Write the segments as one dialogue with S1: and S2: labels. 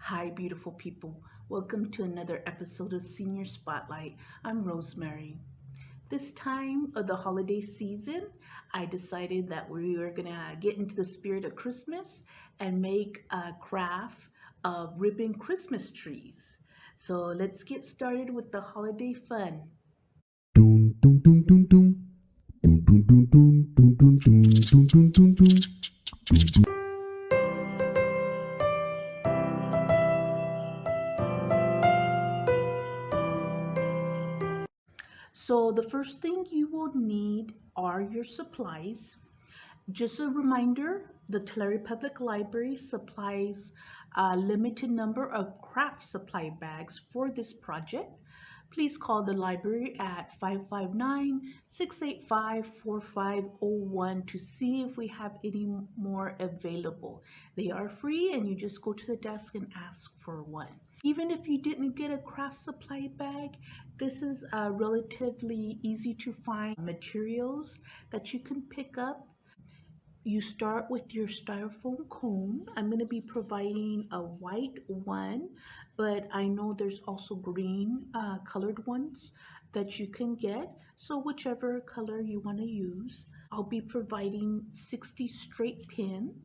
S1: Hi, beautiful people. Welcome to another episode of Senior Spotlight. I'm Rosemary. This time of the holiday season, I decided that we were going to get into the spirit of Christmas and make a craft of ribbon Christmas trees. So let's get started with the holiday fun.
S2: Dun, dun, dun, dun, dun. Dun, dun, dun, dun, dun, dun, dun, dun, dun, dun, dun. Dun, dun.
S1: So the first thing you will need are your supplies. Just a reminder, the Tulare Public Library supplies a limited number of craft supply bags for this project. Please call the library at 559-685-4501 to see if we have any more available. They are free and you just go to the desk and ask for one. Even if you didn't get a craft supply bag, this is relatively easy to find materials that you can pick up. You start with your styrofoam cone. I'm going to be providing a white one, but I know there's also green colored ones that you can get. So whichever color you want to use. I'll be providing 60 straight pins.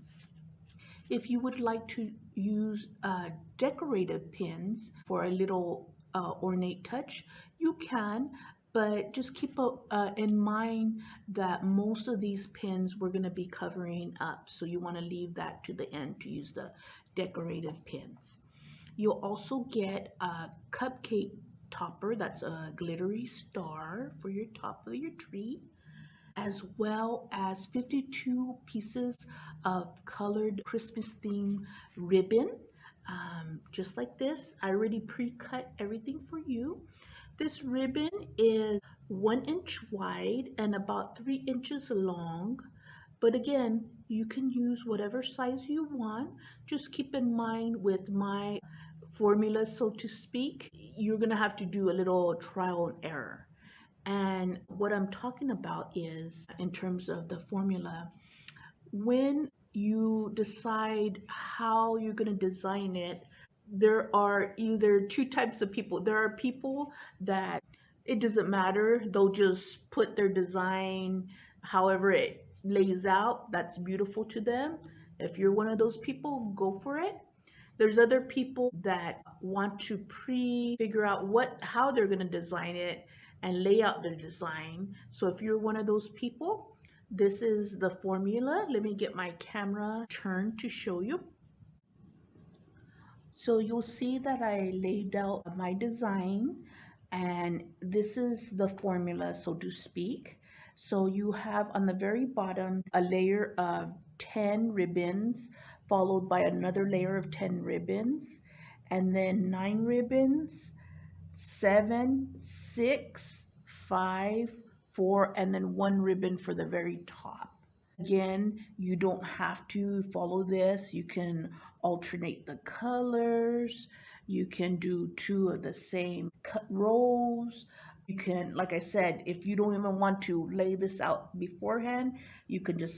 S1: If you would like to use decorative pins for a little ornate touch, you can, but just keep in mind that most of these pins we're going to be covering up, so you want to leave that to the end to use the decorative pins. You'll also get a cupcake topper, that's a glittery star for your top of your tree, as well as 52 pieces of colored Christmas theme ribbon. Just like this, I already pre-cut everything for you. This ribbon is 1 inch wide and about 3 inches long. But again, you can use whatever size you want. Just keep in mind with my formula, so to speak, you're gonna have to do a little trial and error. And what I'm talking about is, in terms of the formula, when you decide how you're going to design it, there are either two types of people. There are people that it doesn't matter, they'll just put their design however it lays out. That's beautiful to them. If you're one of those people, go for it. There's other people that want to pre-figure out how they're going to design it and lay out their design. So if you're one of those people, this is the formula. Let me get my camera turned to show you. So you'll see that I laid out my design, and this is the formula, so to speak. So you have on the very bottom a layer of 10 ribbons, followed by another layer of 10 ribbons, and then 9 ribbons, 7, 6, 5, 4, and then 1 ribbon for the very top. Again, you don't have to follow this. You can alternate the colors. You can do 2 of the same cut rows. You can, like I said, if you don't even want to lay this out beforehand, you can just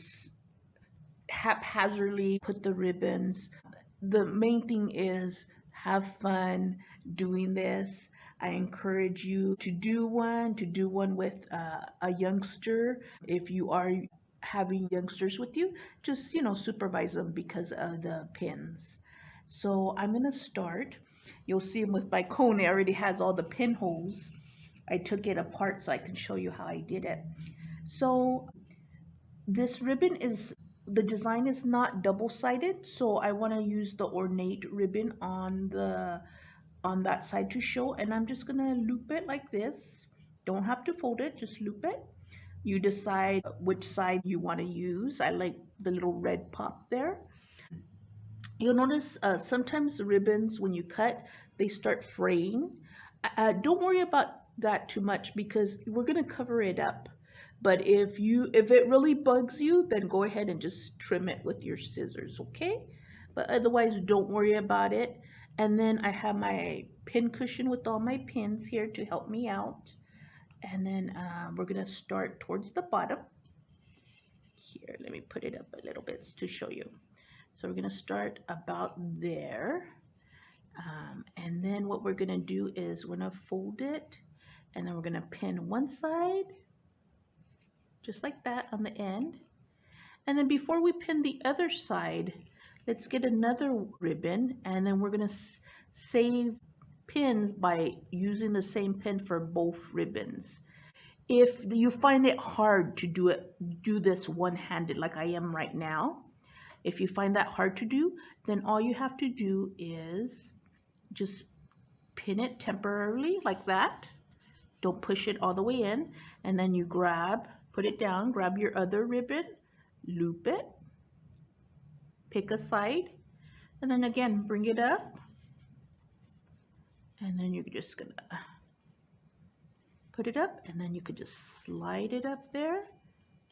S1: haphazardly put the ribbons. The main thing is have fun doing this. I encourage you to do one with a youngster. If you are having youngsters with you, just, supervise them because of the pins. So I'm going to start. You'll see with my cone, it already has all the pinholes. I took it apart so I can show you how I did it. So this ribbon the design is not double-sided, so I want to use the ornate ribbon on that side to show, and I'm just gonna loop it like this. Don't have to fold it, just loop it. You decide which side you want to use. I like the little red pop there. You'll notice sometimes the ribbons, when you cut, they start fraying. Don't worry about that too much because we're gonna cover it up. But if it really bugs you, then go ahead and just trim it with your scissors, okay? But otherwise, don't worry about it. And then I have my pin cushion with all my pins here to help me out. And then we're gonna start towards the bottom. Here, let me put it up a little bit to show you. So we're gonna start about there. And then what we're going to do is we're going to fold it, and then we're going to pin one side just like that on the end. And then before we pin the other side, let's get another ribbon, and then we're going to save pins by using the same pin for both ribbons. If you find it hard to do this one-handed like I am right now, if you find that hard to do, then all you have to do is just pin it temporarily like that. Don't push it all the way in, and then you put it down, grab your other ribbon, loop it, pick a side, and then again bring it up, and then you're just gonna put it up, and then you could just slide it up there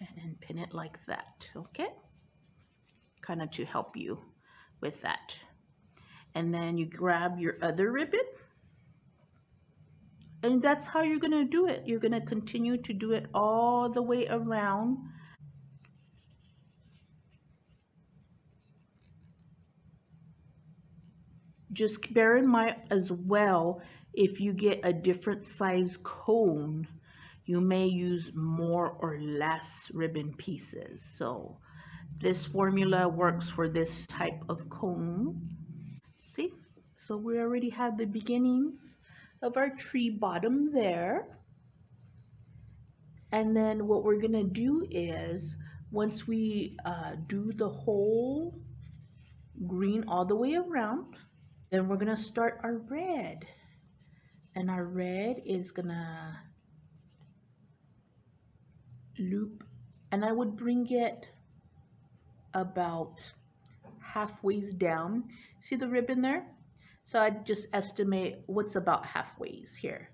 S1: and then pin it like that. Okay, kind of to help you with that. And then you grab your other ribbon, and that's how you're going to do it. You're going to continue to do it all the way around. Just bear in mind as well, if you get a different size cone, you may use more or less ribbon pieces. So this formula works for this type of cone. See? So we already have the beginnings of our tree bottom there. And then what we're going to do is, once we do the whole green all the way around, then we're going to start our red. And our red is going to loop, and I would bring it about halfway down. See the ribbon there? So I'd just estimate what's about halfway here.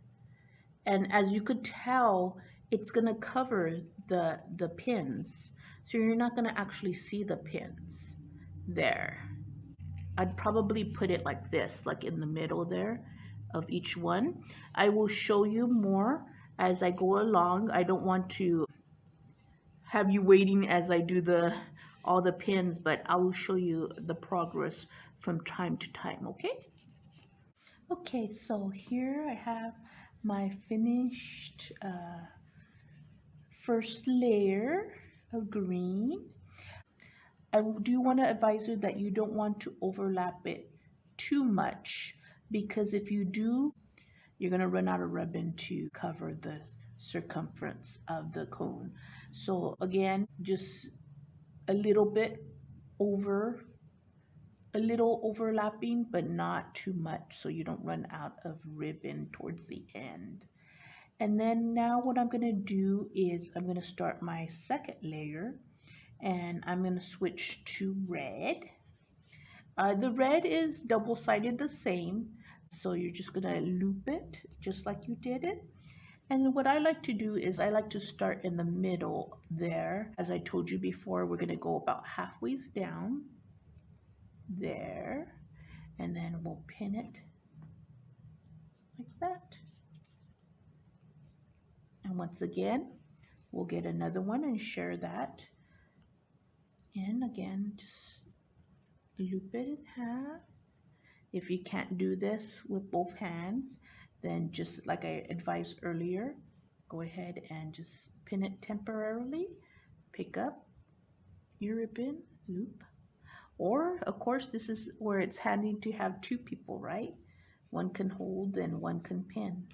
S1: And as you could tell, it's going to cover the pins. So you're not going to actually see the pins there. I'd probably put it like this, like in the middle there of each one. I will show you more as I go along. I don't want to have you waiting as I do all the pins, but I will show you the progress from time to time, okay? Okay, so here I have my finished first layer of green. I do want to advise you that you don't want to overlap it too much, because if you do, you're going to run out of ribbon to cover the circumference of the cone. So again, just a little bit overlapping, but not too much, so you don't run out of ribbon towards the end. And then now what I'm going to do is I'm going to start my second layer, and I'm going to switch to red. The red is double-sided the same, so you're just going to loop it just like you did it. And what I like to do is I like to start in the middle there. As I told you before, we're going to go about halfway down there, and then we'll pin it like that. And once again, we'll get another one and share that. And again, just loop it in half. If you can't do this with both hands, then just like I advised earlier, go ahead and just pin it temporarily, pick up your ribbon, loop. Or, of course, this is where it's handy to have two people, right? One can hold and one can pin.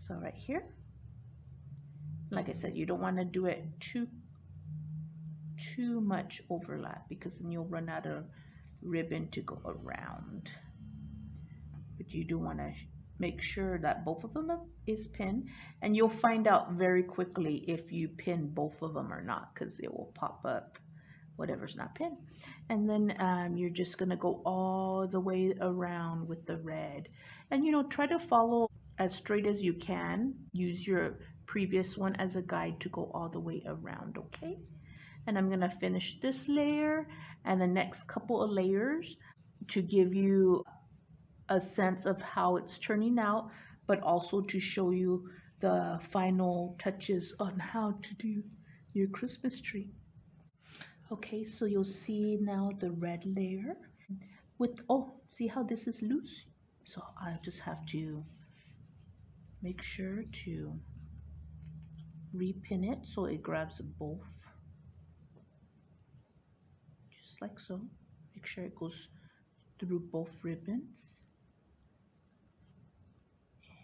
S1: So right here, like I said, you don't want to do it too much overlap, because then you'll run out of ribbon to go around. But you do want to make sure that both of them is pinned, and you'll find out very quickly if you pin both of them or not, because it will pop up whatever's not pinned. And then you're just going to go all the way around with the red, and try to follow as straight as you can. Use your previous one as a guide to go all the way around, okay? And I'm going to finish this layer and the next couple of layers to give you a sense of how it's turning out, but also to show you the final touches on how to do your Christmas tree. Okay, so you'll see now the red layer with, See how this is loose? So I just have to make sure to repin it so it grabs both, just like so. Make sure it goes through both ribbons,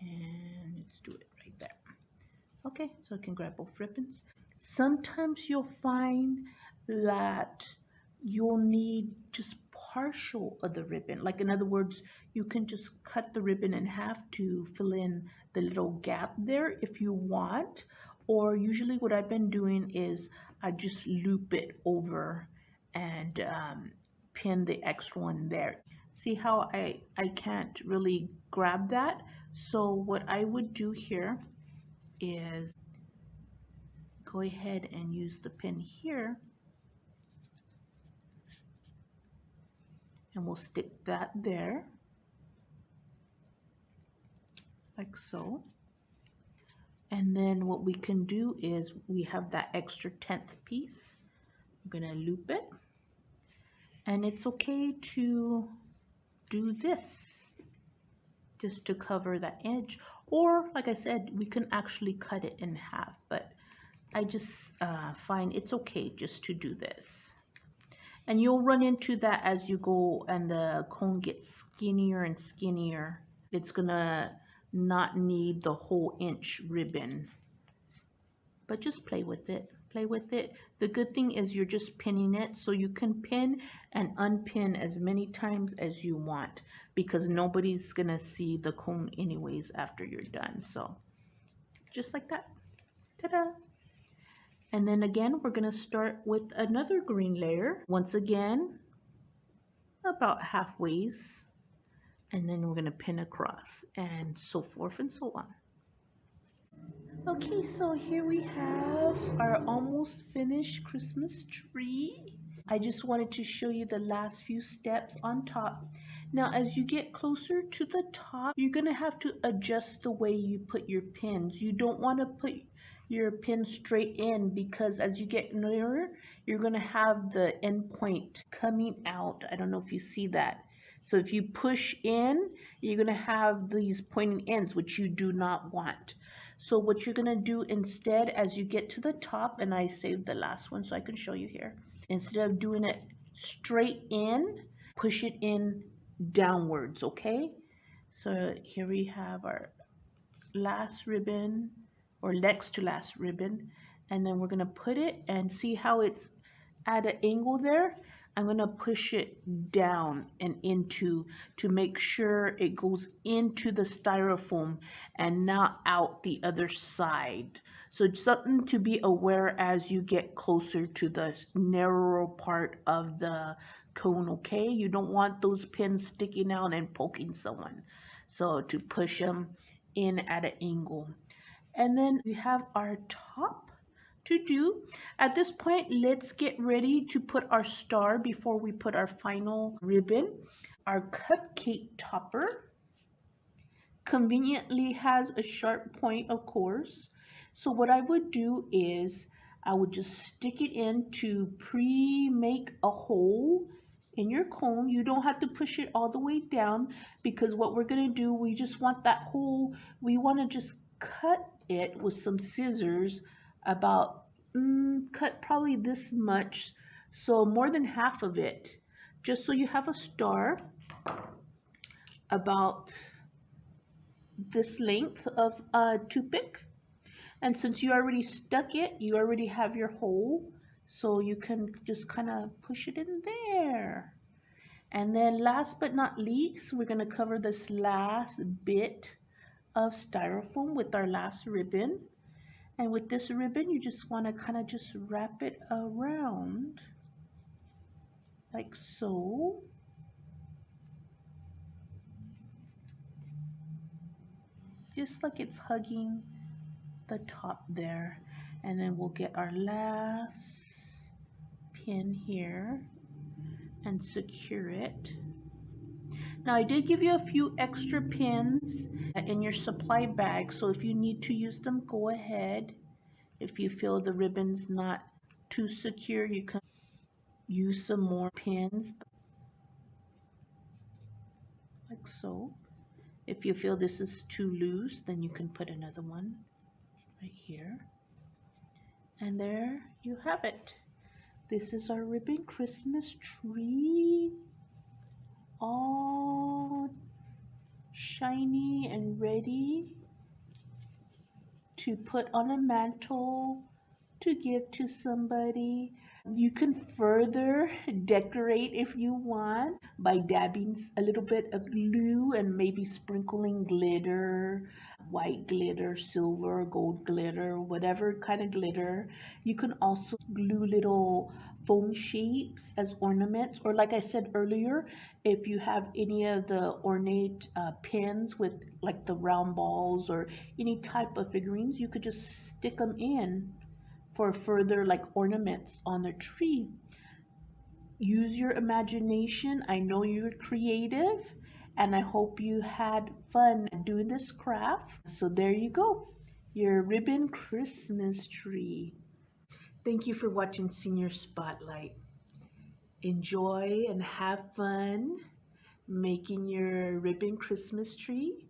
S1: and let's do it right there. Okay, so I can grab both ribbons. Sometimes you'll find that you'll need just partial of the ribbon. Like, in other words, you can just cut the ribbon in half to fill in the little gap there if you want. Or usually what I've been doing is I just loop it over and pin the extra one there. See how I can't really grab that? So what I would do here is go ahead and use the pin here, and we'll stick that there like so. And then what we can do is we have that extra 10th piece. I'm gonna loop it, and it's okay to do this just to cover that edge, or like I said, we can actually cut it in half, but I just find it's okay just to do this. And you'll run into that as you go and the cone gets skinnier and skinnier. It's gonna not need the whole inch ribbon, but just play with it. Play with it. The good thing is you're just pinning it, so you can pin and unpin as many times as you want, because nobody's gonna see the cone anyways after you're done. So just like that. Ta-da! And then again, we're gonna start with another green layer. Once again, about halfway, and then we're gonna pin across, and so forth and so on. Okay, so here we have our almost finished Christmas tree. I just wanted to show you the last few steps on top. Now, as you get closer to the top, you're gonna have to adjust the way you put your pins. You don't wanna put your pin straight in, because as you get nearer, you're gonna have the end point coming out. I don't know if you see that. So if you push in, you're gonna have these pointing ends, which you do not want. So what you're gonna do instead, as you get to the top, and I saved the last one so I can show you here, instead of doing it straight in, push it in downwards, okay? So here we have our last ribbon, or next to last ribbon, and then we're gonna put it, and see how it's at an angle there? I'm gonna push it down and into, to make sure it goes into the styrofoam and not out the other side. So it's something to be aware as you get closer to the narrower part of the cone, okay? You don't want those pins sticking out and poking someone. So to push them in at an angle. And then we have our top to do. At this point, let's get ready to put our star before we put our final ribbon. Our cupcake topper conveniently has a sharp point, of course. So what I would do is I would just stick it in to pre-make a hole in your cone. You don't have to push it all the way down, because what we're going to do, we just want that hole, we want to just cut it with some scissors about cut probably this much, so more than half of it, just so you have a star about this length of a toothpick. And since you already stuck it, you already have your hole, so you can just kind of push it in there. And then last but not least, we're going to cover this last bit of styrofoam with our last ribbon. And with this ribbon, you just want to kind of just wrap it around like so. Just like it's hugging the top there. And then we'll get our last pin here and secure it. Now, I did give you a few extra pins in your supply bag, so if you need to use them, go ahead. If you feel the ribbon's not too secure, you can use some more pins. like so. If you feel this is too loose, then you can put another one right here. And there you have it. This is our ribbon Christmas tree, all shiny and ready to put on a mantle, to give to somebody. You can further decorate if you want by dabbing a little bit of glue and maybe sprinkling glitter, white glitter, silver, gold glitter, whatever kind of glitter. You can also glue little foam shapes as ornaments, or like I said earlier, if you have any of the ornate pins with like the round balls or any type of figurines, you could just stick them in for further like ornaments on the tree. Use your imagination. I know you're creative and I hope you had fun doing this craft. So there you go, your ribbon Christmas tree. Thank you for watching Senior Spotlight. Enjoy and have fun making your ribbon Christmas tree.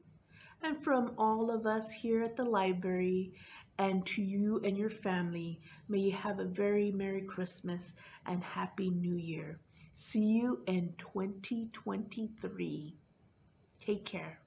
S1: And from all of us here at the library, and to you and your family, may you have a very Merry Christmas and Happy New Year. See you in 2023. Take care.